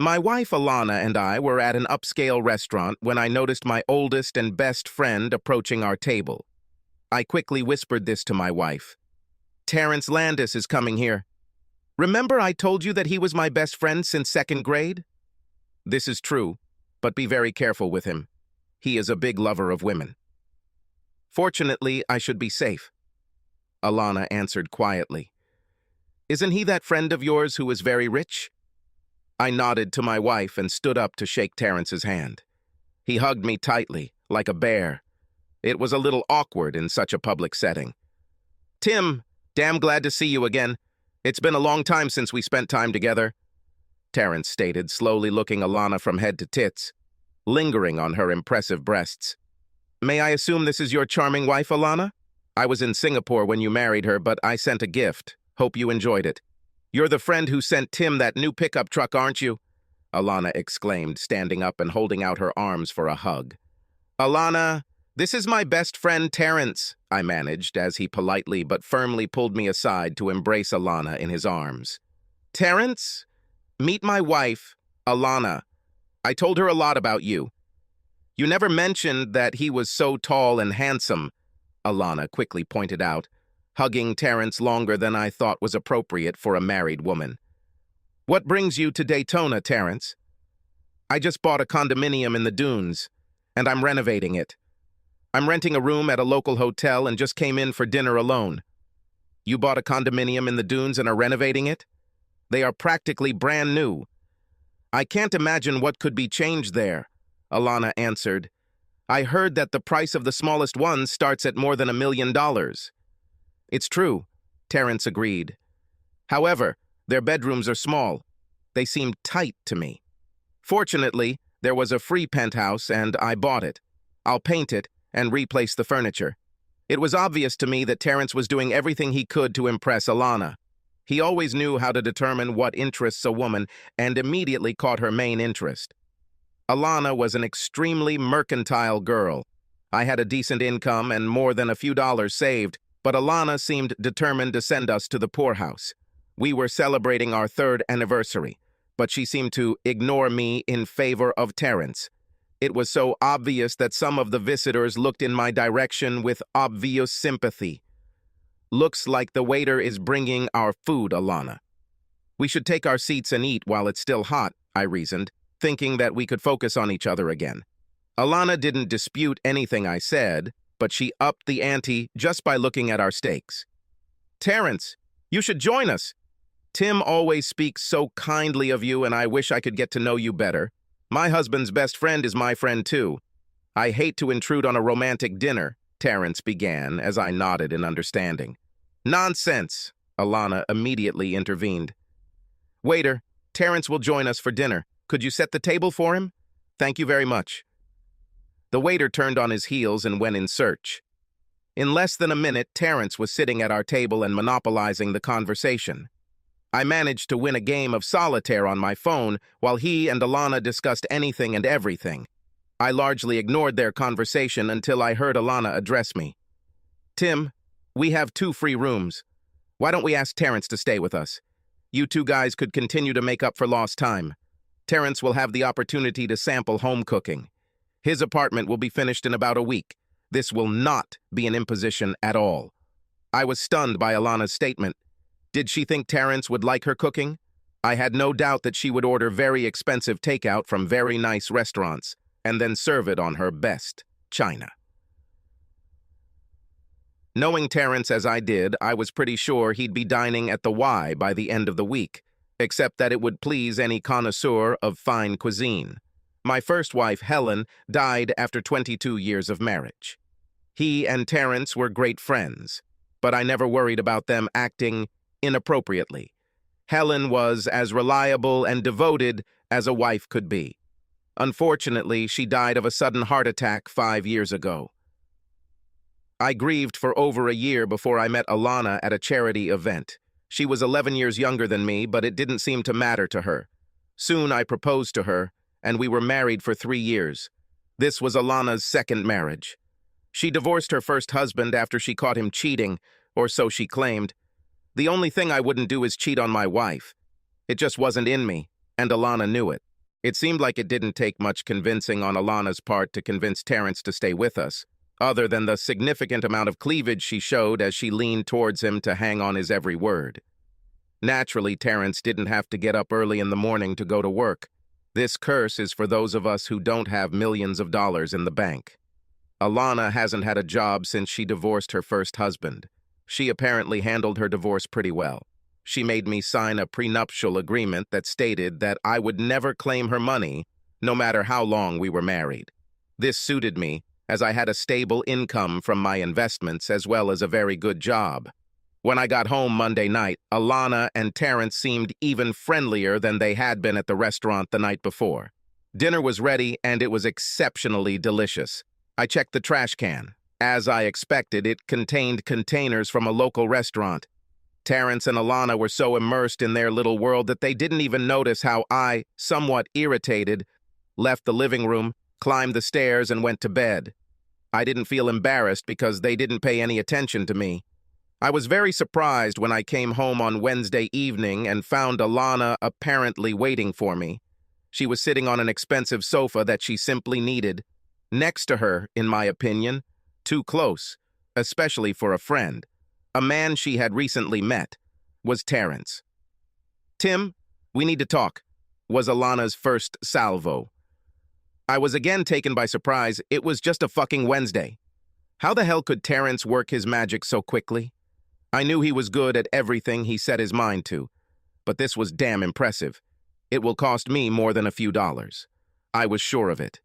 My wife Alana and I were at an upscale restaurant when I noticed my oldest and best friend approaching our table. I quickly whispered this to my wife. "Terrence Landis is coming here. Remember I told you that he was my best friend since second grade? This is true, but be very careful with him. He is a big lover of women." "Fortunately, I should be safe," Alana answered quietly. "Isn't he that friend of yours who is very rich?" I nodded to my wife and stood up to shake Terrence's hand. He hugged me tightly, like a bear. It was a little awkward in such a public setting. "Tim, damn glad to see you again. It's been a long time since we spent time together," Terrence stated, slowly looking Alana from head to tits, lingering on her impressive breasts. "May I assume this is your charming wife, Alana? I was in Singapore when you married her, but I sent a gift. Hope you enjoyed it." "You're the friend who sent Tim that new pickup truck, aren't you?" Alana exclaimed, standing up and holding out her arms for a hug. "Alana, this is my best friend Terrence," I managed, as he politely but firmly pulled me aside to embrace Alana in his arms. "Terrence, meet my wife, Alana. I told her a lot about you. You never mentioned that he was so tall and handsome," Alana quickly pointed out, hugging Terrence longer than I thought was appropriate for a married woman. "What brings you to Daytona, Terrence?" "I just bought a condominium in the dunes, and I'm renovating it. I'm renting a room at a local hotel and just came in for dinner alone." "You bought a condominium in the dunes and are renovating it? They are practically brand new." "I can't imagine what could be changed there," Alana answered. "I heard that the price of the smallest ones starts at more than $1 million. "It's true," Terrence agreed. "However, their bedrooms are small. They seem tight to me. Fortunately, there was a free penthouse and I bought it. I'll paint it and replace the furniture." It was obvious to me that Terrence was doing everything he could to impress Alana. He always knew how to determine what interests a woman and immediately caught her main interest. Alana was an extremely mercantile girl. I had a decent income and more than a few dollars saved, but Alana seemed determined to send us to the poorhouse. We were celebrating our 3rd anniversary, but she seemed to ignore me in favor of Terrence. It was so obvious that some of the visitors looked in my direction with obvious sympathy. "Looks like the waiter is bringing our food, Alana." "We should take our seats and eat while it's still hot," I reasoned, thinking that we could focus on each other again. Alana didn't dispute anything I said, but she upped the ante just by looking at our steaks. "Terrence, you should join us. Tim always speaks so kindly of you, and I wish I could get to know you better. My husband's best friend is my friend too. I hate to intrude on a romantic dinner," Terrence began as I nodded in understanding. "Nonsense," Alana immediately intervened. "Waiter, Terrence will join us for dinner. Could you set the table for him? Thank you very much." The waiter turned on his heels and went in search. In less than a minute, Terrence was sitting at our table and monopolizing the conversation. I managed to win a game of solitaire on my phone while he and Alana discussed anything and everything. I largely ignored their conversation until I heard Alana address me. "Tim, we have 2 free rooms. Why don't we ask Terrence to stay with us? You 2 guys could continue to make up for lost time. Terrence will have the opportunity to sample home cooking. His apartment will be finished in about a week. This will not be an imposition at all." I was stunned by Alana's statement. Did she think Terrence would like her cooking? I had no doubt that she would order very expensive takeout from very nice restaurants and then serve it on her best china. Knowing Terrence as I did, I was pretty sure he'd be dining at the Y by the end of the week, except that it would please any connoisseur of fine cuisine. My first wife, Helen, died after 22 years of marriage. He and Terrence were great friends, but I never worried about them acting inappropriately. Helen was as reliable and devoted as a wife could be. Unfortunately, she died of a sudden heart attack 5 years ago. I grieved for over a year before I met Alana at a charity event. She was 11 years younger than me, but it didn't seem to matter to her. Soon I proposed to her, and we were married for 3 years. This was Alana's second marriage. She divorced her first husband after she caught him cheating, or so she claimed. The only thing I wouldn't do is cheat on my wife. It just wasn't in me, and Alana knew it. It seemed like it didn't take much convincing on Alana's part to convince Terrence to stay with us, other than the significant amount of cleavage she showed as she leaned towards him to hang on his every word. Naturally, Terrence didn't have to get up early in the morning to go to work. This curse is for those of us who don't have millions of dollars in the bank. Alana hasn't had a job since she divorced her first husband. She apparently handled her divorce pretty well. She made me sign a prenuptial agreement that stated that I would never claim her money, no matter how long we were married. This suited me, as I had a stable income from my investments as well as a very good job. When I got home Monday night, Alana and Terrence seemed even friendlier than they had been at the restaurant the night before. Dinner was ready, and it was exceptionally delicious. I checked the trash can. As I expected, it contained containers from a local restaurant. Terrence and Alana were so immersed in their little world that they didn't even notice how I, somewhat irritated, left the living room, climbed the stairs, and went to bed. I didn't feel embarrassed because they didn't pay any attention to me. I was very surprised when I came home on Wednesday evening and found Alana apparently waiting for me. She was sitting on an expensive sofa that she simply needed. Next to her, in my opinion, too close, especially for a friend. A man she had recently met, was Terrence. "Tim, we need to talk," was Alana's first salvo. I was again taken by surprise. It was just a fucking Wednesday. How the hell could Terrence work his magic so quickly? I knew he was good at everything he set his mind to, but this was damn impressive. It will cost me more than a few dollars. I was sure of it.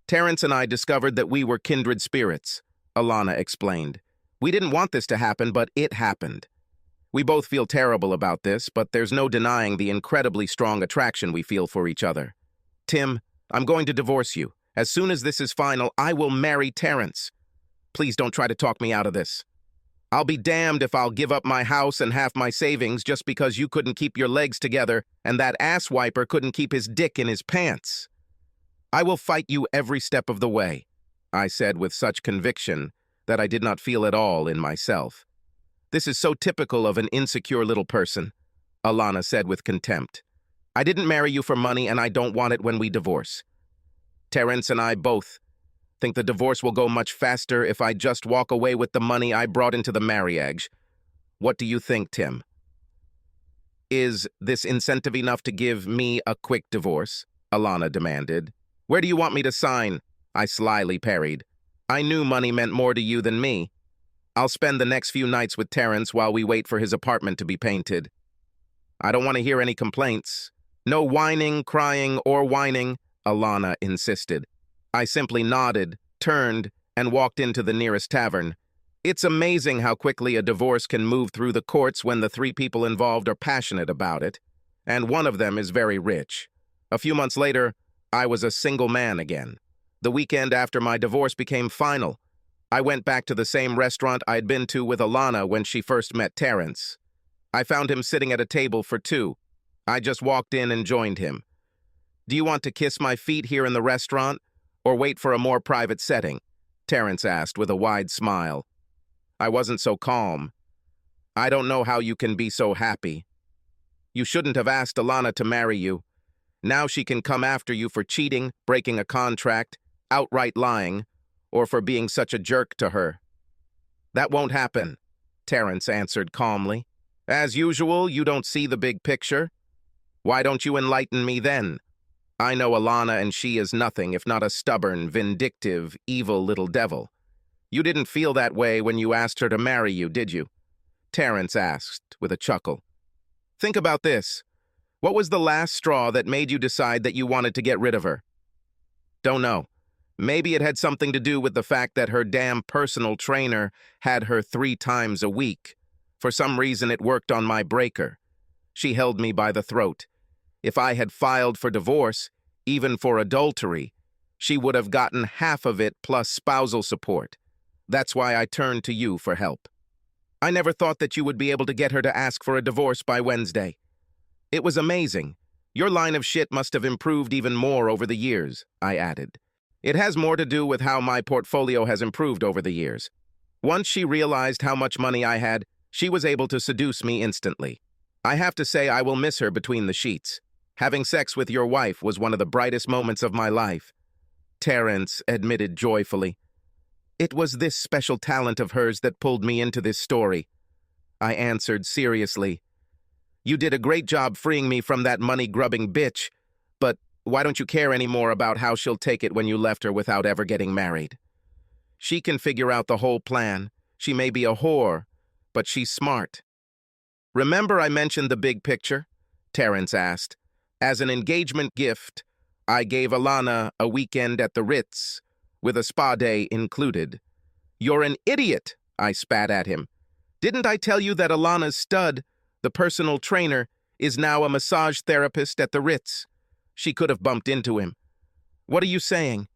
Terrence and I discovered that we were kindred spirits, Alana explained. We didn't want this to happen, but it happened. We both feel terrible about this, but there's no denying the incredibly strong attraction we feel for each other. Tim, I'm going to divorce you. As soon as this is final, I will marry Terrence. Please don't try to talk me out of this. I'll be damned if I'll give up my house and half my savings just because you couldn't keep your legs together and that ass wiper couldn't keep his dick in his pants. I will fight you every step of the way, I said with such conviction that I did not feel at all in myself. This is so typical of an insecure little person, Alana said with contempt. I didn't marry you for money and I don't want it when we divorce. Terrence and I both think the divorce will go much faster if I just walk away with the money I brought into the marriage. What do you think, Tim? Is this incentive enough to give me a quick divorce? Alana demanded. Where do you want me to sign? I slyly parried. I knew money meant more to you than me. I'll spend the next few nights with Terrence while we wait for his apartment to be painted. I don't want to hear any complaints. No whining, crying, or whining, Alana insisted. I simply nodded, turned, and walked into the nearest tavern. It's amazing how quickly a divorce can move through the courts when the three people involved are passionate about it, and one of them is very rich. A few months later, I was a single man again. The weekend after my divorce became final. I went back to the same restaurant I'd been to with Alana when she first met Terrence. I found him sitting at a table for two. I just walked in and joined him. Do you want to kiss my feet here in the restaurant, or wait for a more private setting? Terrence asked with a wide smile. I wasn't so calm. I don't know how you can be so happy. You shouldn't have asked Alana to marry you. Now she can come after you for cheating, breaking a contract, outright lying, or for being such a jerk to her. That won't happen, Terrence answered calmly. As usual, you don't see the big picture. Why don't you enlighten me then? I know Alana and she is nothing if not a stubborn, vindictive, evil little devil. You didn't feel that way when you asked her to marry you, did you? Terrence asked with a chuckle. Think about this. What was the last straw that made you decide that you wanted to get rid of her? Don't know. Maybe it had something to do with the fact that her damn personal trainer had her 3 times a week. For some reason it worked on my breaker. She held me by the throat. If I had filed for divorce, even for adultery, she would have gotten half of it plus spousal support. That's why I turned to you for help. I never thought that you would be able to get her to ask for a divorce by Wednesday. It was amazing. Your line of shit must have improved even more over the years, I added. It has more to do with how my portfolio has improved over the years. Once she realized how much money I had, she was able to seduce me instantly. I have to say I will miss her between the sheets. Having sex with your wife was one of the brightest moments of my life, Terence admitted joyfully. It was this special talent of hers that pulled me into this story. I answered seriously. You did a great job freeing me from that money-grubbing bitch, but why don't you care any more about how she'll take it when you left her without ever getting married? She can figure out the whole plan. She may be a whore, but she's smart. Remember I mentioned the big picture? Terence asked. As an engagement gift, I gave Alana a weekend at the Ritz, with a spa day included. You're an idiot, I spat at him. Didn't I tell you that Alana's stud, the personal trainer, is now a massage therapist at the Ritz? She could have bumped into him. What are you saying?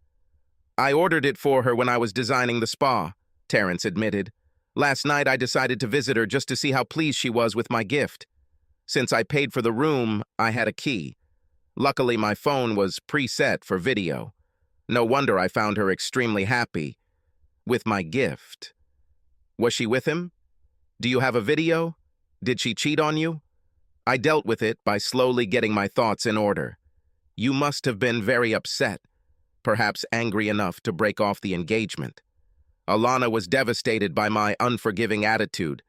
I ordered it for her when I was designing the spa, Terence admitted. Last night I decided to visit her just to see how pleased she was with my gift. Since I paid for the room, I had a key. Luckily, my phone was preset for video. No wonder I found her extremely happy with my gift. Was she with him? Do you have a video? Did she cheat on you? I dealt with it by slowly getting my thoughts in order. You must have been very upset, perhaps angry enough to break off the engagement. Alana was devastated by my unforgiving attitude,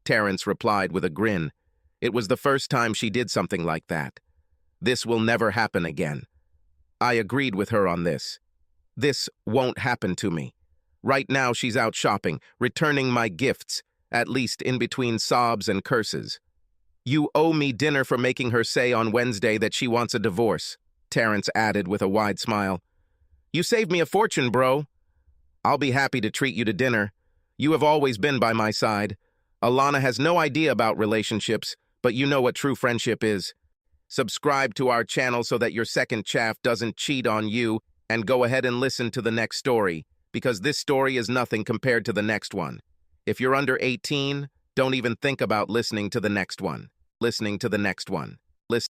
Terence replied with a grin. It was the first time she did something like that. This will never happen again. I agreed with her on this. This won't happen to me. Right now she's out shopping, returning my gifts, at least in between sobs and curses. You owe me dinner for making her say on Wednesday that she wants a divorce, Terence added with a wide smile. You saved me a fortune, bro. I'll be happy to treat you to dinner. You have always been by my side. Alana has no idea about relationships, but you know what true friendship is. Subscribe to our channel so that your second chaff doesn't cheat on you, and go ahead and listen to the next story, because this story is nothing compared to the next one. If you're under 18, don't even think about listening to the next one.